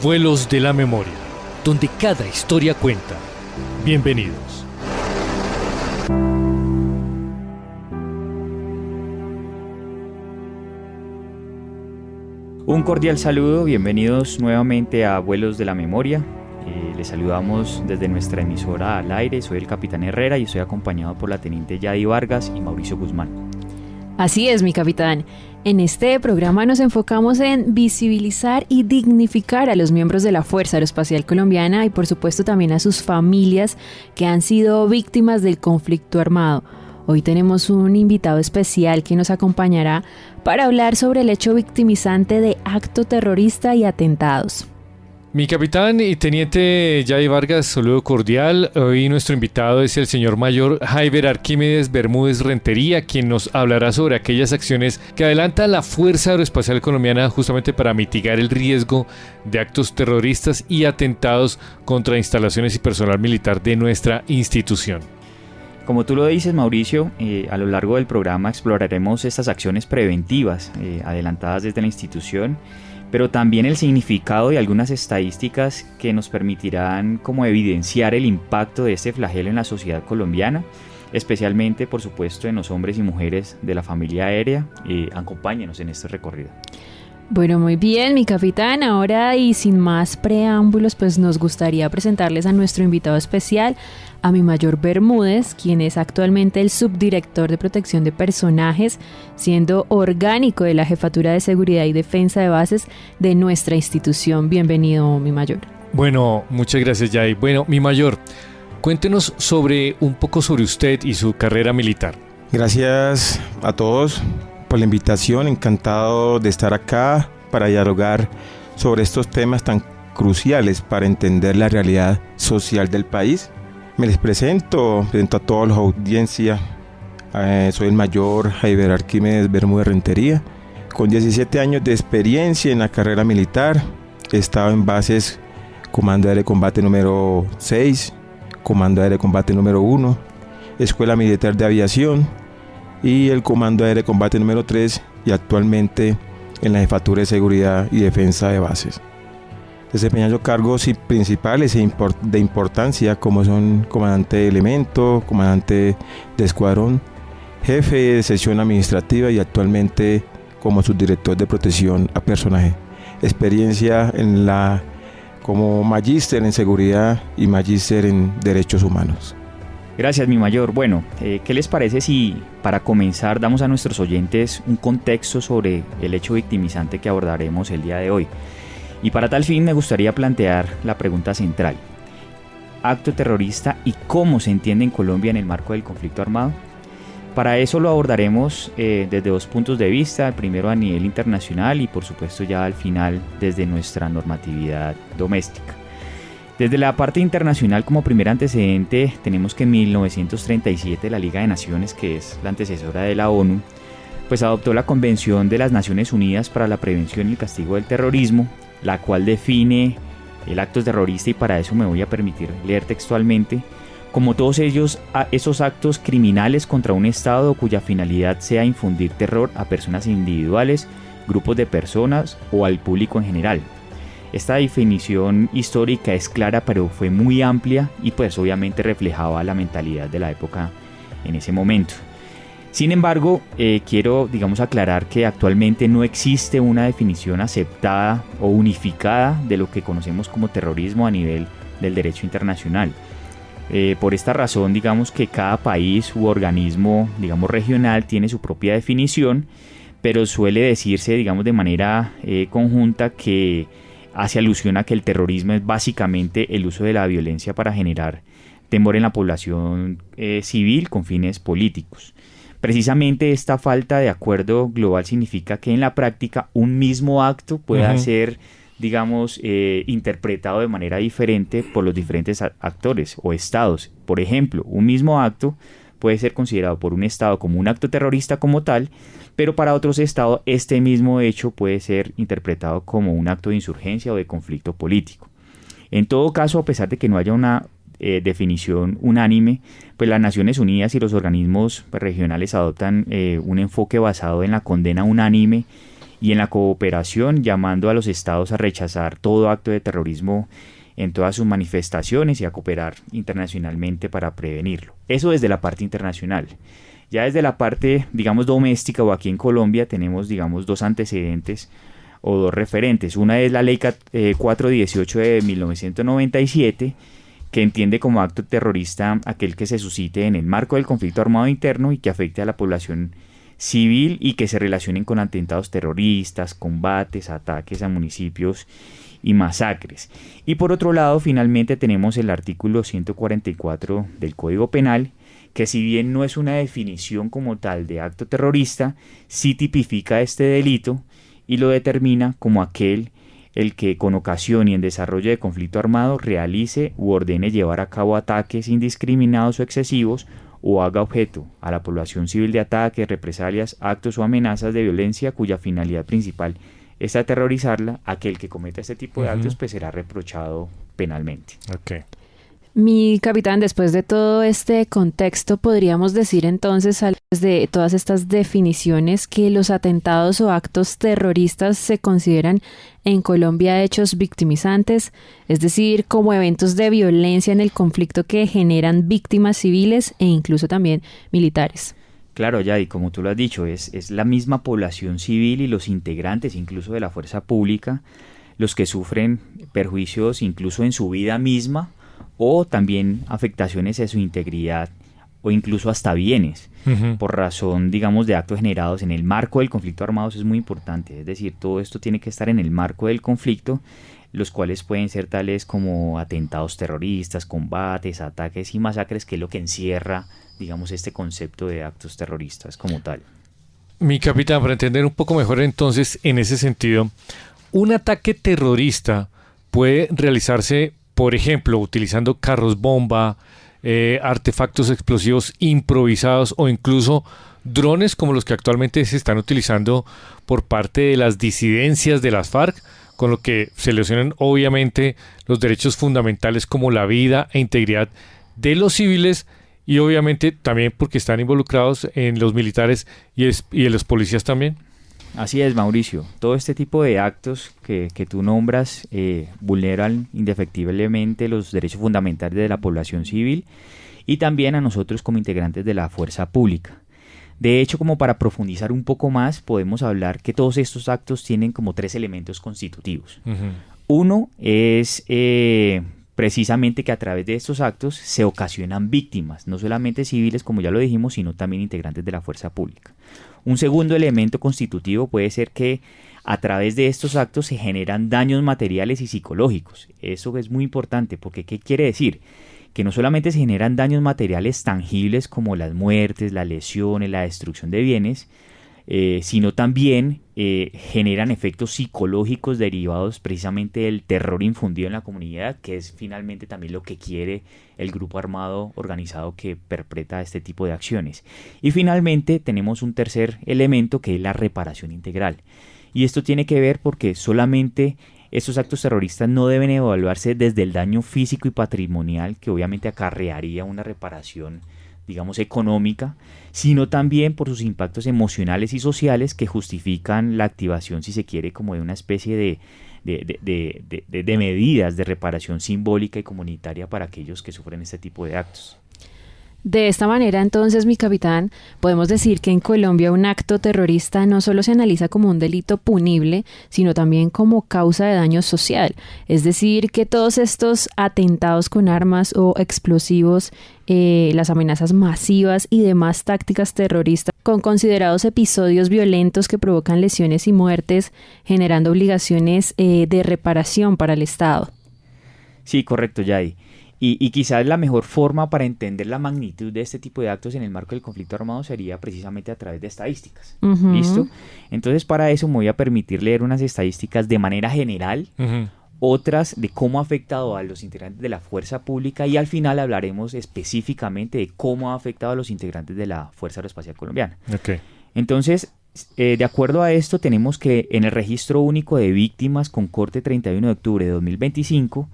Vuelos de la Memoria, donde cada historia cuenta. Bienvenidos. Un cordial saludo, bienvenidos nuevamente a Vuelos de la Memoria. Les saludamos desde nuestra emisora al aire. Soy el capitán Herrera y estoy acompañado por la teniente Yadi Vargas y Mauricio Guzmán. Así es, mi capitán. En este programa nos enfocamos en visibilizar y dignificar a los miembros de la Fuerza Aeroespacial Colombiana y por supuesto también a sus familias que han sido víctimas del conflicto armado. Hoy tenemos un invitado especial que nos acompañará para hablar sobre el hecho victimizante de acto terrorista y atentados. Mi capitán y teniente Yadi Vargas, saludo cordial. Hoy nuestro invitado es el señor mayor Jaiber Arquímedes Bermúdez Rentería, quien nos hablará sobre aquellas acciones que adelanta la Fuerza Aeroespacial Colombiana justamente para mitigar el riesgo de actos terroristas y atentados contra instalaciones y personal militar de nuestra institución. Como tú lo dices, Mauricio, a lo largo del programa exploraremos estas acciones preventivas adelantadas desde la institución, pero también el significado de algunas estadísticas que nos permitirán como evidenciar el impacto de este flagelo en la sociedad colombiana, especialmente, por supuesto, en los hombres y mujeres de la familia aérea. Acompáñenos en este recorrido. Bueno, muy bien, mi capitán. Ahora y sin más preámbulos, pues nos gustaría presentarles a nuestro invitado especial, a mi mayor Bermúdez, quien es actualmente el subdirector de protección de personajes, siendo orgánico de la Jefatura de Seguridad y Defensa de Bases de nuestra institución. Bienvenido, mi mayor. Bueno, muchas gracias, Yadi. Bueno, mi mayor, cuéntenos un poco sobre usted y su carrera militar. Gracias a todos por la invitación, encantado de estar acá para dialogar sobre estos temas tan cruciales para entender la realidad social del país. Me les presento a toda la audiencia. Soy el mayor Jaiber Arquímedes Bermúdez Rentería, con 17 años de experiencia en la carrera militar. He estado en bases Comando Aéreo de Combate número 6, Comando Aéreo de Combate número 1, Escuela Militar de Aviación y el Comando Aéreo de Combate número 3 y actualmente en la Jefatura de Seguridad y Defensa de Bases, desempeñando cargos principales de importancia como son comandante de elemento, comandante de escuadrón, jefe de sección administrativa y actualmente como subdirector de protección a personaje. Experiencia como magíster en seguridad y magíster en derechos humanos. Gracias, mi mayor. Bueno, ¿qué les parece si para comenzar damos a nuestros oyentes un contexto sobre el hecho victimizante que abordaremos el día de hoy? Y para tal fin me gustaría plantear la pregunta central: ¿acto terrorista y cómo se entiende en Colombia en el marco del conflicto armado? Para eso lo abordaremos desde dos puntos de vista, el primero a nivel internacional y por supuesto ya al final desde nuestra normatividad doméstica. Desde la parte internacional, como primer antecedente, tenemos que en 1937 la Liga de Naciones, que es la antecesora de la ONU, pues adoptó la Convención de las Naciones Unidas para la Prevención y el Castigo del Terrorismo, la cual define el acto terrorista, y para eso me voy a permitir leer textualmente: como todos esos actos criminales contra un Estado cuya finalidad sea infundir terror a personas individuales, grupos de personas o al público en general. Esta definición histórica es clara, pero fue muy amplia y pues obviamente reflejaba la mentalidad de la época en ese momento. Sin embargo, quiero aclarar que actualmente no existe una definición aceptada o unificada de lo que conocemos como terrorismo a nivel del derecho internacional. Por esta razón, que cada país u organismo, regional tiene su propia definición, pero suele decirse, de manera conjunta que hace alusión a que el terrorismo es básicamente el uso de la violencia para generar temor en la población civil con fines políticos. Precisamente esta falta de acuerdo global significa que en la práctica un mismo acto pueda ser, interpretado de manera diferente por los diferentes actores o estados. Por ejemplo, un mismo acto puede ser considerado por un estado como un acto terrorista como tal, pero para otros estados este mismo hecho puede ser interpretado como un acto de insurgencia o de conflicto político. En todo caso, a pesar de que no haya una definición unánime, pues las Naciones Unidas y los organismos regionales adoptan un enfoque basado en la condena unánime y en la cooperación, llamando a los estados a rechazar todo acto de terrorismo en todas sus manifestaciones y a cooperar internacionalmente para prevenirlo. Eso desde la parte internacional. Ya desde la parte, digamos, doméstica o aquí en Colombia tenemos, digamos, dos antecedentes o dos referentes. Una es la Ley 418 de 1997, que entiende como acto terrorista aquel que se suscite en el marco del conflicto armado interno y que afecte a la población civil y que se relacionen con atentados terroristas, combates, ataques a municipios y masacres. Y por otro lado, finalmente tenemos el artículo 144 del Código Penal, que si bien no es una definición como tal de acto terrorista, sí tipifica este delito y lo determina como aquel el que con ocasión y en desarrollo de conflicto armado realice u ordene llevar a cabo ataques indiscriminados o excesivos o haga objeto a la población civil de ataques, represalias, actos o amenazas de violencia cuya finalidad principal es aterrorizarla. Aquel que cometa este tipo de actos pues será reprochado penalmente. Okay. Mi capitán, después de todo este contexto, podríamos decir entonces, de todas estas definiciones, que los atentados o actos terroristas se consideran en Colombia hechos victimizantes, es decir, como eventos de violencia en el conflicto que generan víctimas civiles e incluso también militares. Claro, Yadi, como tú lo has dicho, es la misma población civil y los integrantes incluso de la fuerza pública los que sufren perjuicios incluso en su vida misma, o también afectaciones a su integridad o incluso hasta bienes, por razón, digamos, de actos generados en el marco del conflicto armado. Eso es muy importante, es decir, todo esto tiene que estar en el marco del conflicto, los cuales pueden ser tales como atentados terroristas, combates, ataques y masacres, que es lo que encierra, digamos, este concepto de actos terroristas como tal. Mi capitán, para entender un poco mejor entonces, en ese sentido, un ataque terrorista puede realizarse, por ejemplo, utilizando carros bomba, artefactos explosivos improvisados o incluso drones como los que actualmente se están utilizando por parte de las disidencias de las FARC, con lo que se lesionan obviamente los derechos fundamentales como la vida e integridad de los civiles y obviamente también porque están involucrados en los militares y en los policías también. Así es, Mauricio. Todo este tipo de actos que tú nombras vulneran indefectiblemente los derechos fundamentales de la población civil y también a nosotros como integrantes de la fuerza pública. De hecho, como para profundizar un poco más, podemos hablar que todos estos actos tienen como tres elementos constitutivos. Uno es precisamente que a través de estos actos se ocasionan víctimas, no solamente civiles, como ya lo dijimos, sino también integrantes de la fuerza pública. Un segundo elemento constitutivo puede ser que a través de estos actos se generan daños materiales y psicológicos. Eso es muy importante porque ¿qué quiere decir? Que no solamente se generan daños materiales tangibles como las muertes, las lesiones, la destrucción de bienes, sino también generan efectos psicológicos derivados precisamente del terror infundido en la comunidad, que es finalmente también lo que quiere el grupo armado organizado que perpetra este tipo de acciones. Y finalmente tenemos un tercer elemento que es la reparación integral. Y esto tiene que ver porque solamente estos actos terroristas no deben evaluarse desde el daño físico y patrimonial que obviamente acarrearía una reparación, digamos, económica, sino también por sus impactos emocionales y sociales que justifican la activación, si se quiere, como de una especie de medidas de reparación simbólica y comunitaria para aquellos que sufren este tipo de actos. De esta manera, entonces, mi capitán, podemos decir que en Colombia un acto terrorista no solo se analiza como un delito punible, sino también como causa de daño social. Es decir, que todos estos atentados con armas o explosivos, las amenazas masivas y demás tácticas terroristas, con considerados episodios violentos que provocan lesiones y muertes, generando obligaciones de reparación para el Estado. Sí, correcto, Yadi. Y quizás la mejor forma para entender la magnitud de este tipo de actos en el marco del conflicto armado sería precisamente a través de estadísticas. ¿Listo? Entonces, para eso me voy a permitir leer unas estadísticas de manera general, otras de cómo ha afectado a los integrantes de la fuerza pública y al final hablaremos específicamente de cómo ha afectado a los integrantes de la Fuerza Aeroespacial Colombiana. Okay. Entonces, de acuerdo a esto, tenemos que en el registro único de víctimas con corte 31 de octubre de 2025,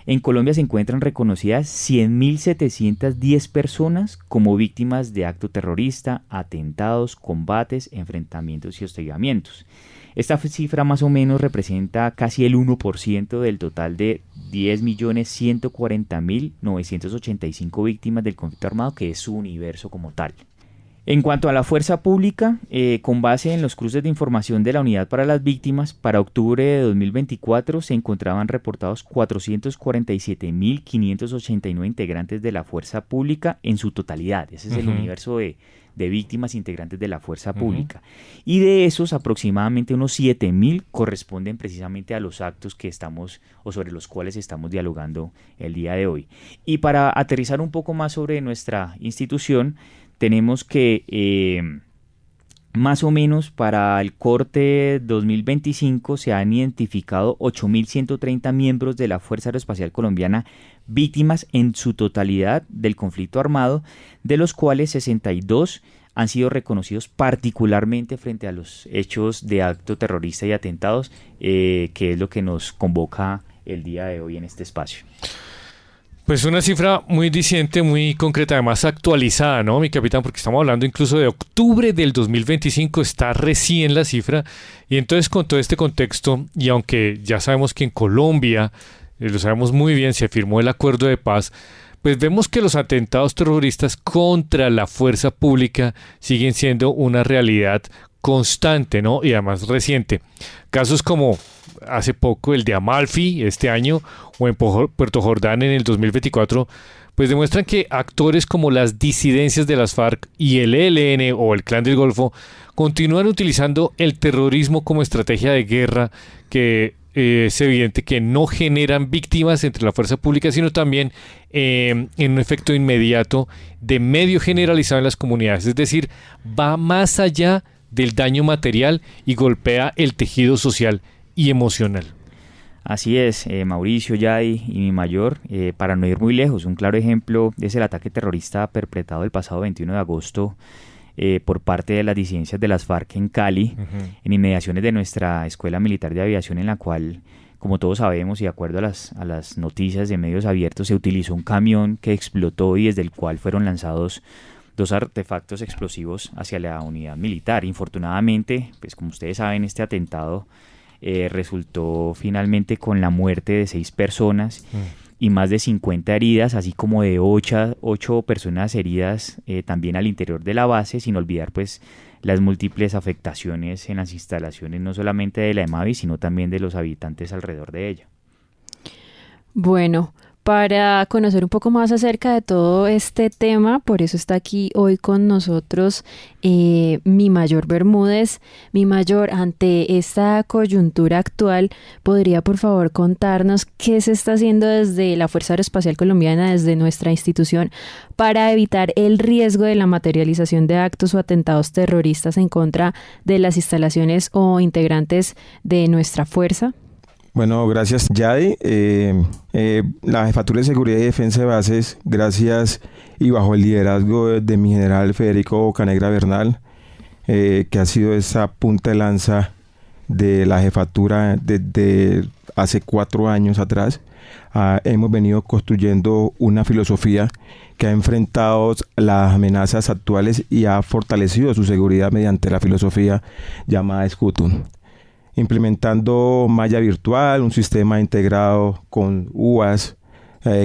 en Colombia se encuentran reconocidas 100.710 personas como víctimas de acto terrorista, atentados, combates, enfrentamientos y hostigamientos. Esta cifra más o menos representa casi el 1% del total de 10.140.985 víctimas del conflicto armado, que es su universo como tal. En cuanto a la fuerza pública, con base en los cruces de información de la Unidad para las Víctimas, para octubre de 2024 se encontraban reportados 447.589 integrantes de la fuerza pública en su totalidad. Ese es el universo de víctimas integrantes de la fuerza pública. Y de esos, aproximadamente unos 7.000 corresponden precisamente a los actos que estamos o sobre los cuales estamos dialogando el día de hoy. Y para aterrizar un poco más sobre nuestra institución, tenemos que más o menos para el corte 2025 se han identificado 8.130 miembros de la Fuerza Aeroespacial Colombiana víctimas en su totalidad del conflicto armado, de los cuales 62 han sido reconocidos particularmente frente a los hechos de acto terrorista y atentados, que es lo que nos convoca el día de hoy en este espacio. Pues una cifra muy diciente, muy concreta, además actualizada, ¿no, mi capitán? Porque estamos hablando incluso de octubre del 2025, está recién la cifra. Y entonces con todo este contexto, y aunque ya sabemos que en Colombia, lo sabemos muy bien, se firmó el acuerdo de paz, pues vemos que los atentados terroristas contra la fuerza pública siguen siendo una realidad constante, ¿no? Y además reciente. Casos como hace poco el de Amalfi este año o en Puerto Jordán en el 2024, pues demuestran que actores como las disidencias de las FARC y el ELN o el Clan del Golfo continúan utilizando el terrorismo como estrategia de guerra, que es evidente que no generan víctimas entre la fuerza pública, sino también en un efecto inmediato de medio generalizado en las comunidades, es decir, va más allá del daño material y golpea el tejido social y emocional. Así es, Mauricio, Yadi y mi mayor, para no ir muy lejos, un claro ejemplo es el ataque terrorista perpetrado el pasado 21 de agosto por parte de las disidencias de las FARC en Cali, en inmediaciones de nuestra Escuela Militar de Aviación, en la cual, como todos sabemos y de acuerdo a las noticias de medios abiertos, se utilizó un camión que explotó y desde el cual fueron lanzados 2 artefactos explosivos hacia la unidad militar. Infortunadamente, pues como ustedes saben, este atentado resultó finalmente con la muerte de 6 personas y más de 50 heridas, así como de 8 personas heridas también al interior de la base, sin olvidar pues las múltiples afectaciones en las instalaciones, no solamente de la EMAVI, sino también de los habitantes alrededor de ella. Bueno, para conocer un poco más acerca de todo este tema, por eso está aquí hoy con nosotros mi mayor Bermúdez. Mi mayor, ante esta coyuntura actual, ¿podría por favor contarnos qué se está haciendo desde la Fuerza Aeroespacial Colombiana, desde nuestra institución, para evitar el riesgo de la materialización de actos o atentados terroristas en contra de las instalaciones o integrantes de nuestra fuerza? Bueno, gracias, Yadi. La Jefatura de Seguridad y Defensa de Bases, gracias y bajo el liderazgo de mi general Federico Bocanegra Bernal, que ha sido esa punta de lanza de la jefatura desde hace 4 años atrás, hemos venido construyendo una filosofía que ha enfrentado las amenazas actuales y ha fortalecido su seguridad mediante la filosofía llamada Scutum. Implementando malla virtual, un sistema integrado con UAS,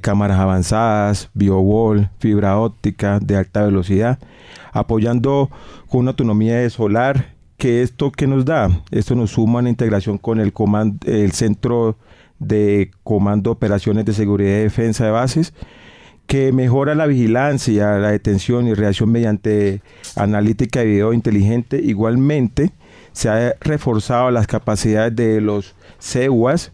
cámaras avanzadas, biowall, fibra óptica de alta velocidad, apoyando con una autonomía solar, que esto que nos da, esto nos suma una integración con el Centro de Comando Operaciones de Seguridad y Defensa de Bases, que mejora la vigilancia, la detención y reacción mediante analítica de video inteligente. Igualmente, se ha reforzado las capacidades de los CEUAS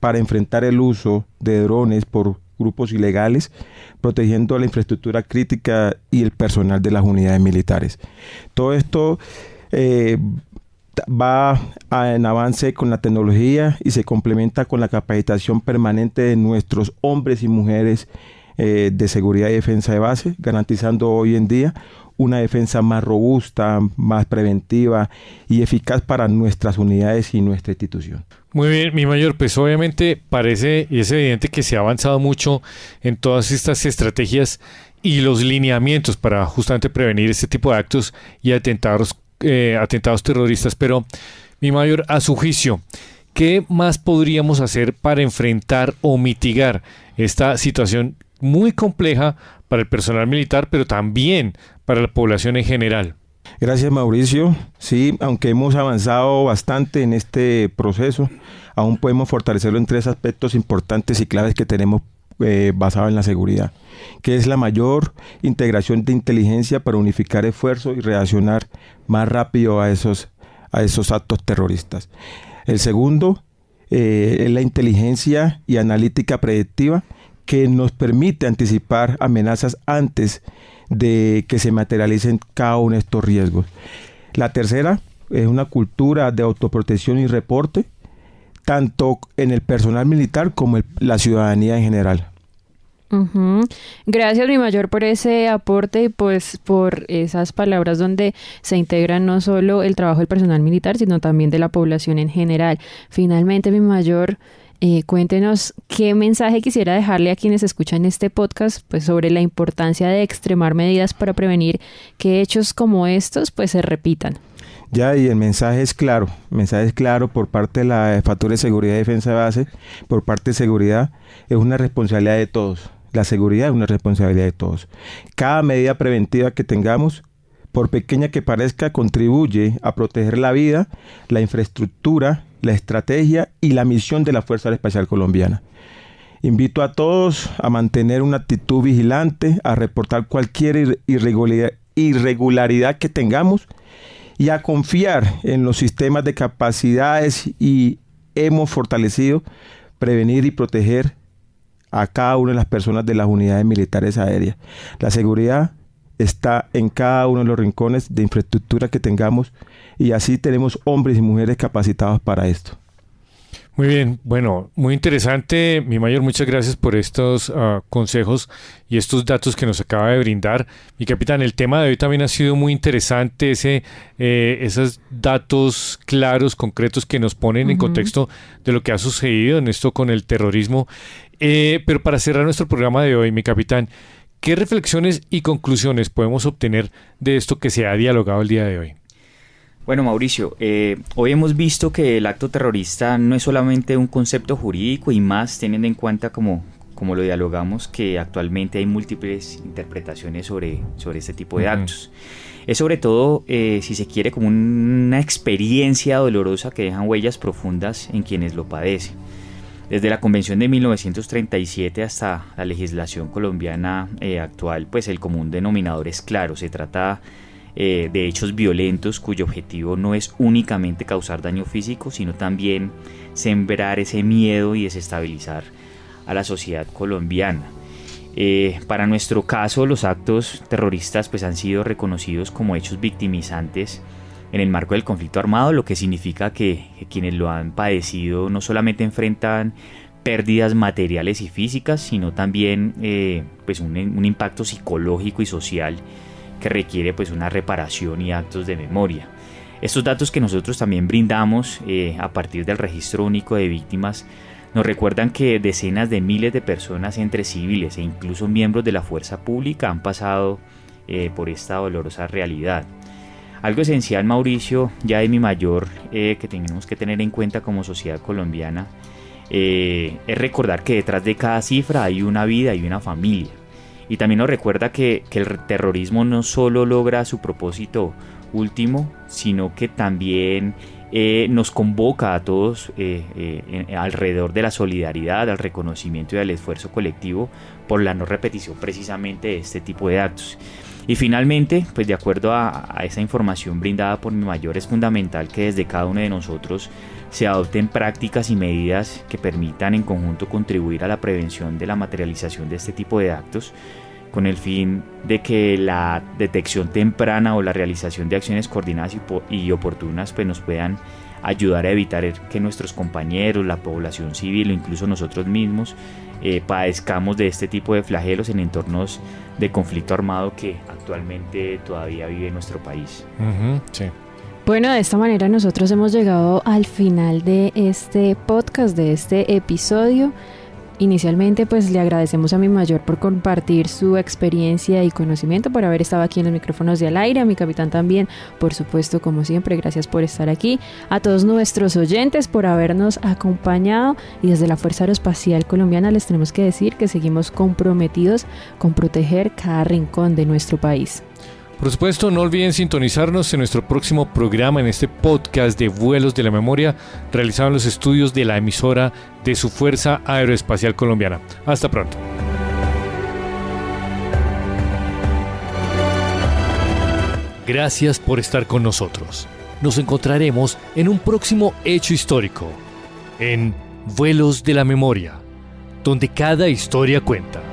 para enfrentar el uso de drones por grupos ilegales, protegiendo la infraestructura crítica y el personal de las unidades militares. Todo esto va en avance con la tecnología y se complementa con la capacitación permanente de nuestros hombres y mujeres de seguridad y defensa de base, garantizando hoy en día una defensa más robusta, más preventiva y eficaz para nuestras unidades y nuestra institución. Muy bien, mi mayor, pues obviamente parece y es evidente que se ha avanzado mucho en todas estas estrategias y los lineamientos para justamente prevenir este tipo de actos y atentados terroristas, pero Mi mayor, a su juicio, ¿qué más podríamos hacer para enfrentar o mitigar esta situación muy compleja para el personal militar, pero también para la población en general? Gracias, Mauricio. Sí, aunque hemos avanzado bastante en este proceso, aún podemos fortalecerlo en 3 aspectos importantes y claves que tenemos basado en la seguridad, que es la mayor integración de inteligencia para unificar esfuerzos y reaccionar más rápido a esos actos terroristas. El segundo es la inteligencia y analítica predictiva, que nos permite anticipar amenazas antes de que se materialicen cada uno de estos riesgos. La tercera es una cultura de autoprotección y reporte, tanto en el personal militar como en la ciudadanía en general. Gracias, mi mayor, por ese aporte y pues por esas palabras donde se integra no solo el trabajo del personal militar, sino también de la población en general. Finalmente, mi mayor, cuéntenos qué mensaje quisiera dejarle a quienes escuchan este podcast pues sobre la importancia de extremar medidas para prevenir que hechos como estos pues se repitan. Ya, y el mensaje es claro por parte de la Jefatura de Seguridad y Defensa de Base, por parte de seguridad, es una responsabilidad de todos. La seguridad es una responsabilidad de todos. Cada medida preventiva que tengamos, por pequeña que parezca, contribuye a proteger la vida, la infraestructura, la estrategia y la misión de la Fuerza Aérea Espacial Colombiana. Invito a todos a mantener una actitud vigilante, a reportar cualquier irregularidad que tengamos y a confiar en los sistemas de capacidades y hemos fortalecido prevenir y proteger a cada una de las personas de las unidades militares aéreas. La seguridad está en cada uno de los rincones de infraestructura que tengamos y así tenemos hombres y mujeres capacitados para esto. Muy bien, bueno, muy interesante, mi mayor, muchas gracias por estos consejos y estos datos que nos acaba de brindar. Mi capitán, el tema de hoy también ha sido muy interesante, esos datos claros, concretos que nos ponen en contexto de lo que ha sucedido en esto con el terrorismo. Pero para cerrar nuestro programa de hoy, mi capitán, ¿qué reflexiones y conclusiones podemos obtener de esto que se ha dialogado el día de hoy? Bueno, Mauricio, hoy hemos visto que el acto terrorista no es solamente un concepto jurídico y más teniendo en cuenta como lo dialogamos, que actualmente hay múltiples interpretaciones sobre este tipo de actos. Es sobre todo, si se quiere, como una experiencia dolorosa que dejan huellas profundas en quienes lo padecen. Desde la Convención de 1937 hasta la legislación colombiana actual, pues el común denominador es claro, se trata de hechos violentos cuyo objetivo no es únicamente causar daño físico, sino también sembrar ese miedo y desestabilizar a la sociedad colombiana. Para nuestro caso, los actos terroristas pues, han sido reconocidos como hechos victimizantes en el marco del conflicto armado, lo que significa que quienes lo han padecido no solamente enfrentan pérdidas materiales y físicas, sino también pues un impacto psicológico y social que requiere pues una reparación y actos de memoria. Estos datos que nosotros también brindamos a partir del registro único de víctimas nos recuerdan que decenas de miles de personas entre civiles e incluso miembros de la fuerza pública han pasado por esta dolorosa realidad. Algo esencial, Mauricio, ya de mi mayor, que tenemos que tener en cuenta como sociedad colombiana, es recordar que detrás de cada cifra hay una vida y una familia. Y también nos recuerda que el terrorismo no solo logra su propósito último, sino que también nos convoca a todos alrededor de la solidaridad, al reconocimiento y al esfuerzo colectivo por la no repetición precisamente de este tipo de actos. Y finalmente, pues de acuerdo a esa información brindada por mi mayor, es fundamental que desde cada uno de nosotros se adopten prácticas y medidas que permitan en conjunto contribuir a la prevención de la materialización de este tipo de actos, con el fin de que la detección temprana o la realización de acciones coordinadas y oportunas pues nos puedan ayudar a evitar que nuestros compañeros, la población civil o incluso nosotros mismos padezcamos de este tipo de flagelos en entornos de conflicto armado que actualmente todavía vive nuestro país. Sí. Bueno, de esta manera nosotros hemos llegado al final de este podcast, de este episodio. Inicialmente pues le agradecemos a mi mayor por compartir su experiencia y conocimiento, por haber estado aquí en los micrófonos de Al Aire, a mi capitán también, por supuesto, como siempre, gracias por estar aquí, a todos nuestros oyentes por habernos acompañado, y desde la Fuerza Aeroespacial Colombiana les tenemos que decir que seguimos comprometidos con proteger cada rincón de nuestro país. Por supuesto, no olviden sintonizarnos en nuestro próximo programa en este podcast de Vuelos de la Memoria, realizado en los estudios de la emisora de su Fuerza Aeroespacial Colombiana. Hasta pronto. Gracias por estar con nosotros. Nos encontraremos en un próximo hecho histórico, en Vuelos de la Memoria, donde cada historia cuenta.